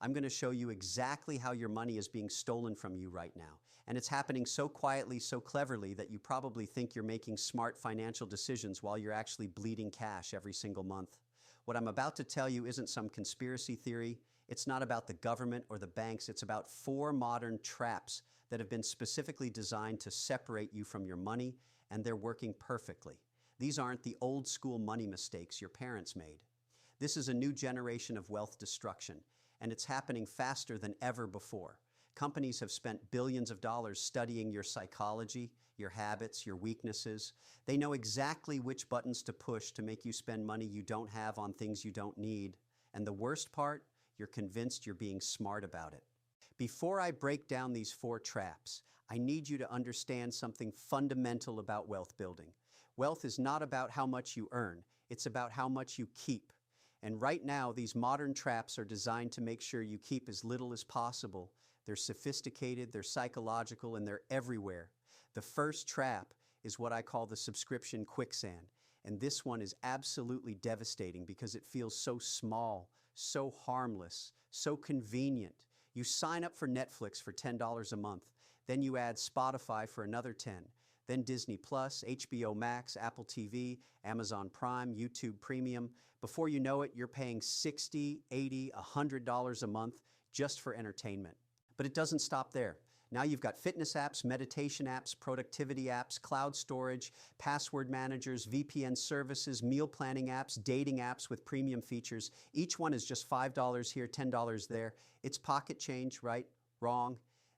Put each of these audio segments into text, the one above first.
I'm going to show you exactly how your money is being stolen from you right now. And it's happening so quietly, so cleverly that you probably think you're making smart financial decisions while you're actually bleeding cash every single month. What I'm about to tell you isn't some conspiracy theory. It's not about the government or the banks. It's about 4 modern traps that have been specifically designed to separate you from your money, and they're working perfectly. These aren't the old school money mistakes your parents made. This is a new generation of wealth destruction, and it's happening faster than ever before. Companies have spent billions of dollars studying your psychology, your habits, your weaknesses. They know exactly which buttons to push to make you spend money you don't have on things you don't need. And the worst part, you're convinced you're being smart about it. Before I break down these 4 traps, I need you to understand something fundamental about wealth building. Wealth is not about how much you earn, it's about how much you keep. And right now, these modern traps are designed to make sure you keep as little as possible. They're sophisticated, they're psychological, and they're everywhere. The first trap is what I call the subscription quicksand. And this one is absolutely devastating because it feels so small, so harmless, so convenient. You sign up for Netflix for $10 a month, then you add Spotify for another $10. Then Disney Plus, HBO Max, Apple TV, Amazon Prime, YouTube Premium. Before you know it, you're paying $60, $80, $100 a month just for entertainment. But it doesn't stop there. Now you've got fitness apps, meditation apps, productivity apps, cloud storage, password managers, VPN services, meal planning apps, dating apps with premium features. Each one is just $5 here, $10 there. It's pocket change, right? Wrong.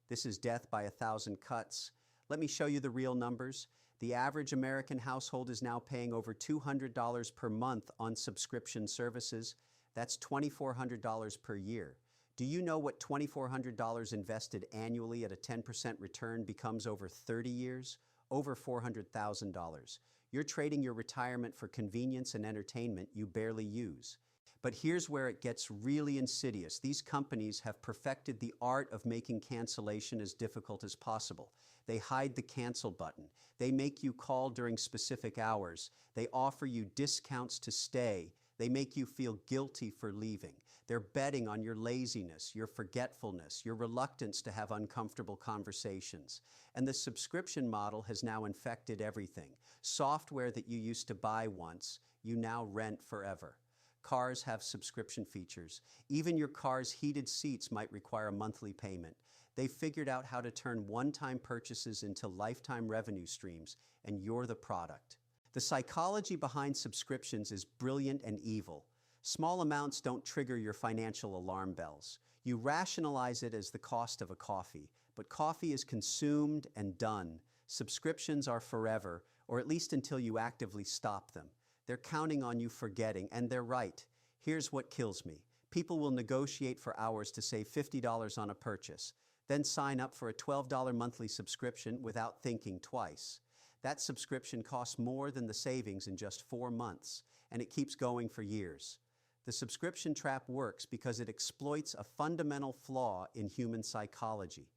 This is death by 1,000 cuts. Let me show you the real numbers. The average American household is now paying over $200 per month on subscription services. That's $2,400 per year. Do you know what $2,400 invested annually at a 10% return becomes over 30 years? Over $400,000. You're trading your retirement for convenience and entertainment you barely use. But here's where it gets really insidious. These companies have perfected the art of making cancellation as difficult as possible. They hide the cancel button. They make you call during specific hours. They offer you discounts to stay. They make you feel guilty for leaving. They're betting on your laziness, your forgetfulness, your reluctance to have uncomfortable conversations. And the subscription model has now infected everything. Software that you used to buy once, you now rent forever. Cars have subscription features. Even your car's heated seats might require a monthly payment. They've figured out how to turn one-time purchases into lifetime revenue streams, and you're the product. The psychology behind subscriptions is brilliant and evil. Small amounts don't trigger your financial alarm bells. You rationalize it as the cost of a coffee, but coffee is consumed and done. Subscriptions are forever, or at least until you actively stop them. They're counting on you forgetting, and they're right. Here's what kills me. People will negotiate for hours to save $50 on a purchase, then sign up for a $12 monthly subscription without thinking twice. That subscription costs more than the savings in just 4 months, and it keeps going for years. The subscription trap works because it exploits a fundamental flaw in human psychology.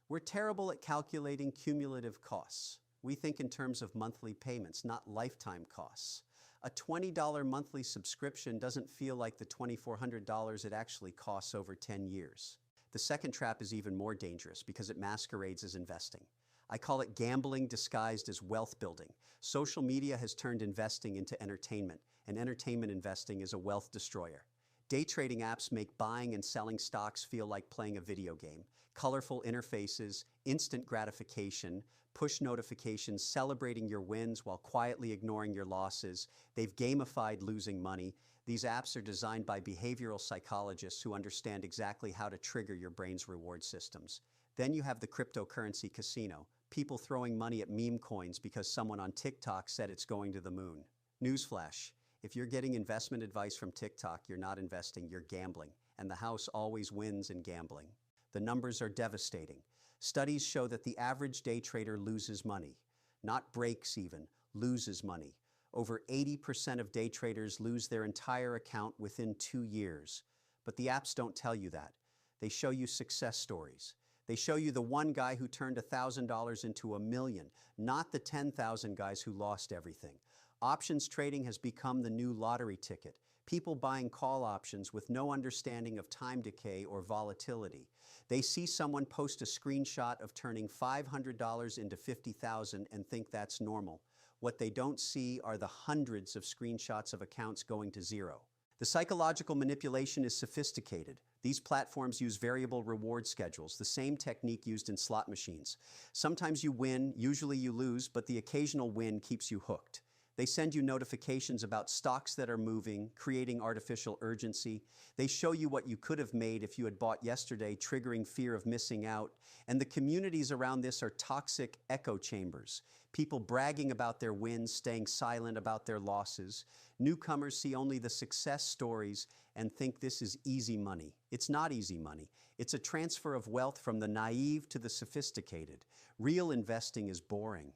We're terrible at calculating cumulative costs. We think in terms of monthly payments, not lifetime costs. A $20 monthly subscription doesn't feel like the $2,400 it actually costs over 10 years. The second trap is even more dangerous because it masquerades as investing. I call it gambling disguised as wealth building. Social media has turned investing into entertainment, and entertainment investing is a wealth destroyer. Day trading apps make buying and selling stocks feel like playing a video game. Colorful interfaces, instant gratification, push notifications celebrating your wins while quietly ignoring your losses. They've gamified losing money. These apps are designed by behavioral psychologists who understand exactly how to trigger your brain's reward systems. Then you have the cryptocurrency casino, people throwing money at meme coins because someone on TikTok said it's going to the moon. Newsflash. If you're getting investment advice from TikTok, you're not investing, you're gambling. And the house always wins in gambling. The numbers are devastating. Studies show that the average day trader loses money. Not breaks even, loses money. Over 80% of day traders lose their entire account within 2 years. But the apps don't tell you that. They show you success stories. They show you the one guy who turned $1,000 into $1 million, not the 10,000 guys who lost everything. Options trading has become the new lottery ticket. People buying call options with no understanding of time decay or volatility. They see someone post a screenshot of turning $500 into $50,000 and think that's normal. What they don't see are the hundreds of screenshots of accounts going to zero. The psychological manipulation is sophisticated. These platforms use variable reward schedules, the same technique used in slot machines. Sometimes you win, usually you lose, but the occasional win keeps you hooked. They send you notifications about stocks that are moving, creating artificial urgency. They show you what you could have made if you had bought yesterday, triggering fear of missing out. And the communities around this are toxic echo chambers. People bragging about their wins, staying silent about their losses. Newcomers see only the success stories and think this is easy money. It's not easy money. It's a transfer of wealth from the naive to the sophisticated. Real investing is boring.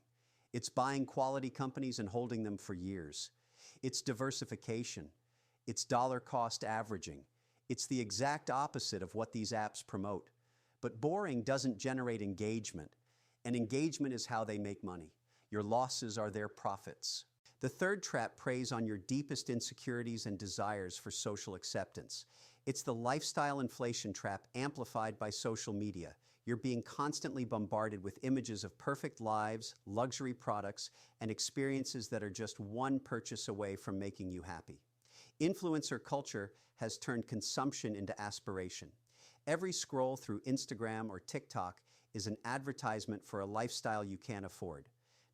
It's buying quality companies and holding them for years. It's diversification. It's dollar cost averaging. It's the exact opposite of what these apps promote. But boring doesn't generate engagement, and engagement is how they make money. Your losses are their profits. The third trap preys on your deepest insecurities and desires for social acceptance. It's the lifestyle inflation trap amplified by social media. You're being constantly bombarded with images of perfect lives, luxury products, and experiences that are just one purchase away from making you happy. Influencer culture has turned consumption into aspiration. Every scroll through Instagram or TikTok is an advertisement for a lifestyle you can't afford.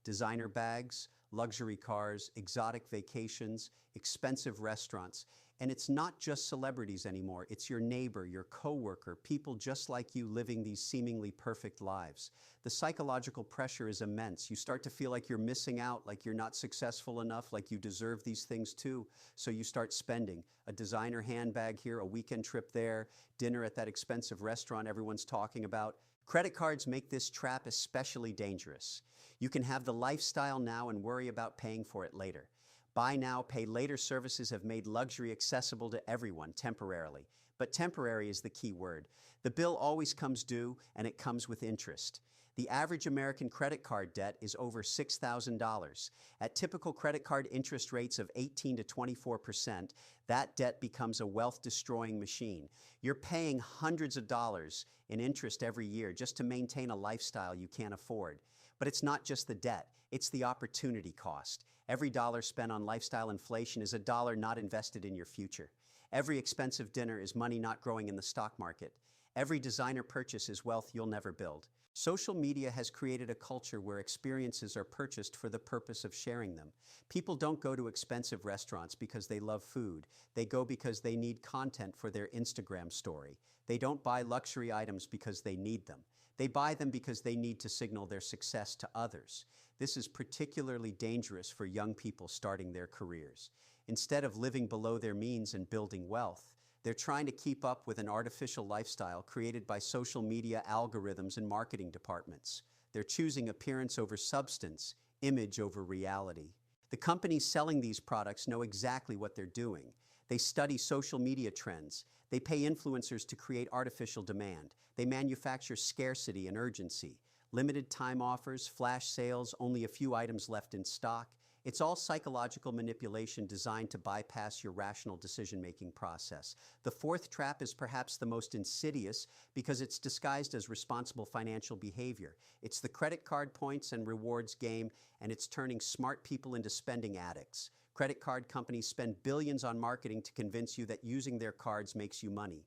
Designer bags, luxury cars, exotic vacations, expensive restaurants. And it's not just celebrities anymore. It's your neighbor, your coworker, people just like you living these seemingly perfect lives. The psychological pressure is immense. You start to feel like you're missing out, like you're not successful enough, like you deserve these things too. So you start spending. A designer handbag here, a weekend trip there, dinner at that expensive restaurant everyone's talking about. Credit cards make this trap especially dangerous. You can have the lifestyle now and worry about paying for it later. Buy now, pay later services have made luxury accessible to everyone temporarily. But temporary is the key word. The bill always comes due, and it comes with interest. The average American credit card debt is over $6,000. At typical credit card interest rates of 18 to 24%, that debt becomes a wealth-destroying machine. You're paying hundreds of dollars in interest every year just to maintain a lifestyle you can't afford. But it's not just the debt, it's the opportunity cost. Every dollar spent on lifestyle inflation is a dollar not invested in your future. Every expensive dinner is money not growing in the stock market. Every designer purchase is wealth you'll never build. Social media has created a culture where experiences are purchased for the purpose of sharing them. People don't go to expensive restaurants because they love food. They go because they need content for their Instagram story. They don't buy luxury items because they need them. They buy them because they need to signal their success to others. This is particularly dangerous for young people starting their careers. Instead of living below their means and building wealth, they're trying to keep up with an artificial lifestyle created by social media algorithms and marketing departments. They're choosing appearance over substance, image over reality. The companies selling these products know exactly what they're doing. They study social media trends. They pay influencers to create artificial demand. They manufacture scarcity and urgency. Limited time offers, flash sales, only a few items left in stock. It's all psychological manipulation designed to bypass your rational decision-making process. The fourth trap is perhaps the most insidious because it's disguised as responsible financial behavior. It's the credit card points and rewards game, and it's turning smart people into spending addicts. Credit card companies spend billions on marketing to convince you that using their cards makes you money.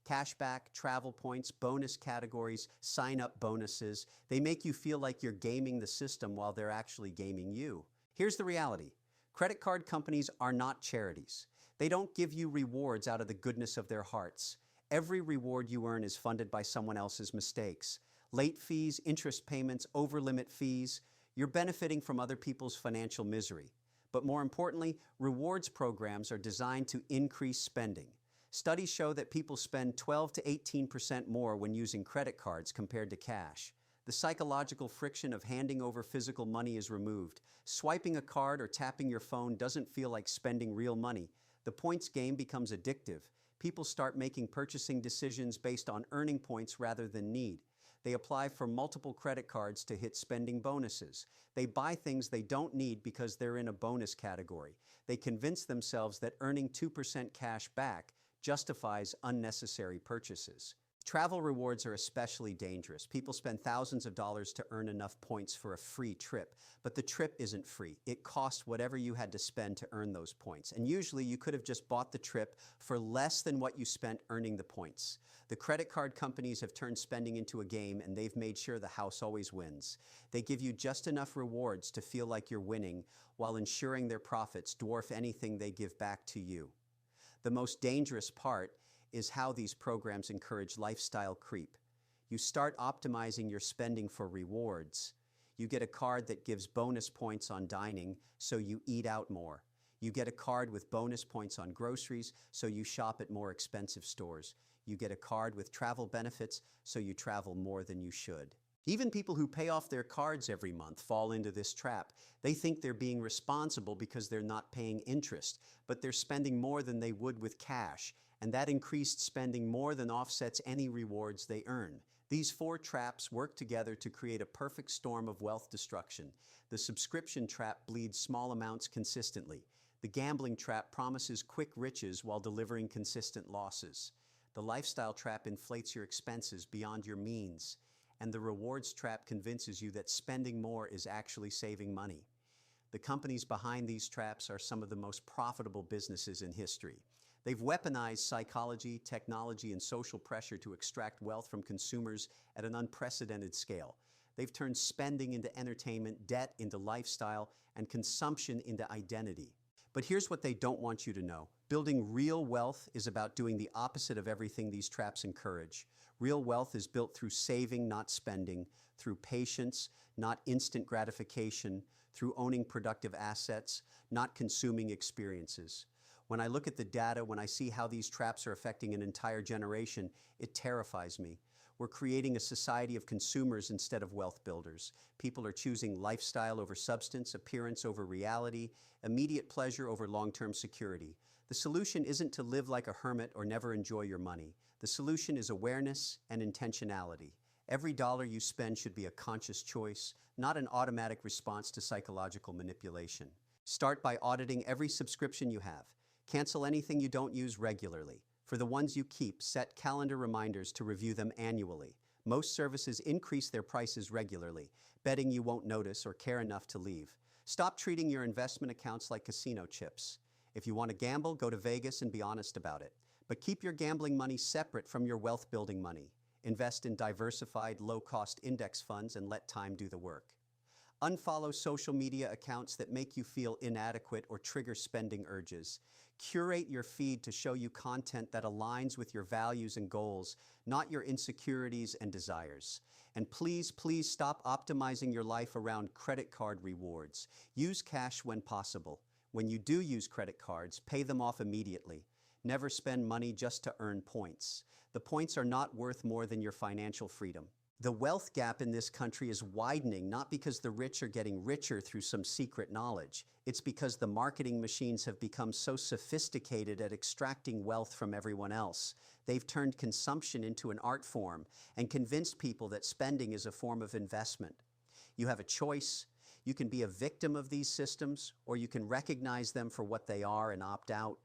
Cashback, travel points, bonus categories, sign-up bonuses. They make you feel like you're gaming the system while they're actually gaming you. Here's the reality. Credit card companies are not charities. They don't give you rewards out of the goodness of their hearts. Every reward you earn is funded by someone else's mistakes. Late fees, interest payments, over-limit fees. You're benefiting from other people's financial misery. But more importantly, rewards programs are designed to increase spending. Studies show that people spend 12 to 18% more when using credit cards compared to cash. The psychological friction of handing over physical money is removed. Swiping a card or tapping your phone doesn't feel like spending real money. The points game becomes addictive. People start making purchasing decisions based on earning points rather than need. They apply for multiple credit cards to hit spending bonuses. They buy things they don't need because they're in a bonus category. They convince themselves that earning 2% cash back justifies unnecessary purchases. Travel rewards are especially dangerous. People spend thousands of dollars to earn enough points for a free trip, but the trip isn't free. It costs whatever you had to spend to earn those points. And usually you could have just bought the trip for less than what you spent earning the points. The credit card companies have turned spending into a game, and they've made sure the house always wins. They give you just enough rewards to feel like you're winning, while ensuring their profits dwarf anything they give back to you. The most dangerous part is how these programs encourage lifestyle creep. You start optimizing your spending for rewards. You get a card that gives bonus points on dining, so you eat out more. You get a card with bonus points on groceries, so you shop at more expensive stores. You get a card with travel benefits, so you travel more than you should. Even people who pay off their cards every month fall into this trap. They think they're being responsible because they're not paying interest, but they're spending more than they would with cash, and that increased spending more than offsets any rewards they earn. These four traps work together to create a perfect storm of wealth destruction. The subscription trap bleeds small amounts consistently. The gambling trap promises quick riches while delivering consistent losses. The lifestyle trap inflates your expenses beyond your means. And the rewards trap convinces you that spending more is actually saving money. The companies behind these traps are some of the most profitable businesses in history. They've weaponized psychology, technology, and social pressure to extract wealth from consumers at an unprecedented scale. They've turned spending into entertainment, debt into lifestyle, and consumption into identity. But here's what they don't want you to know. Building real wealth is about doing the opposite of everything these traps encourage. Real wealth is built through saving, not spending, through patience, not instant gratification, through owning productive assets, not consuming experiences. When I look at the data, when I see how these traps are affecting an entire generation, it terrifies me. We're creating a society of consumers instead of wealth builders. People are choosing lifestyle over substance, appearance over reality, immediate pleasure over long-term security. The solution isn't to live like a hermit or never enjoy your money. The solution is awareness and intentionality. Every dollar you spend should be a conscious choice, not an automatic response to psychological manipulation. Start by auditing every subscription you have. Cancel anything you don't use regularly. For the ones you keep, set calendar reminders to review them annually. Most services increase their prices regularly, betting you won't notice or care enough to leave. Stop treating your investment accounts like casino chips. If you want to gamble, go to Vegas and be honest about it. But keep your gambling money separate from your wealth-building money. Invest in diversified, low-cost index funds and let time do the work. Unfollow social media accounts that make you feel inadequate or trigger spending urges. Curate your feed to show you content that aligns with your values and goals, not your insecurities and desires. And please, please stop optimizing your life around credit card rewards. Use cash when possible. When you do use credit cards, pay them off immediately. Never spend money just to earn points. The points are not worth more than your financial freedom. The wealth gap in this country is widening not because the rich are getting richer through some secret knowledge. It's because the marketing machines have become so sophisticated at extracting wealth from everyone else. They've turned consumption into an art form and convinced people that spending is a form of investment. You have a choice. You can be a victim of these systems, or you can recognize them for what they are and opt out.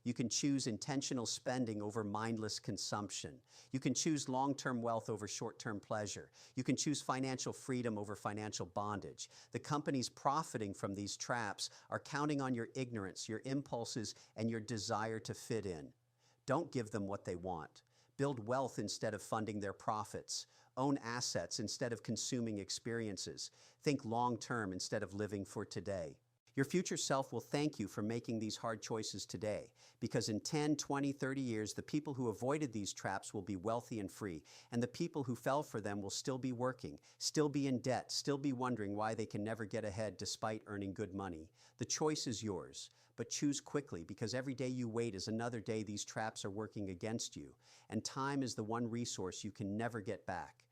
You can choose intentional spending over mindless consumption. You can choose long-term wealth over short-term pleasure. You can choose financial freedom over financial bondage. The companies profiting from these traps are counting on your ignorance, your impulses, and your desire to fit in. Don't give them what they want. Build wealth instead of funding their profits. Own assets instead of consuming experiences. Think long-term instead of living for today. Your future self will thank you for making these hard choices today, because in 10, 20, 30 years, the people who avoided these traps will be wealthy and free, and the people who fell for them will still be working, still be in debt, still be wondering why they can never get ahead despite earning good money. The choice is yours, but choose quickly, because every day you wait is another day these traps are working against you, and time is the one resource you can never get back.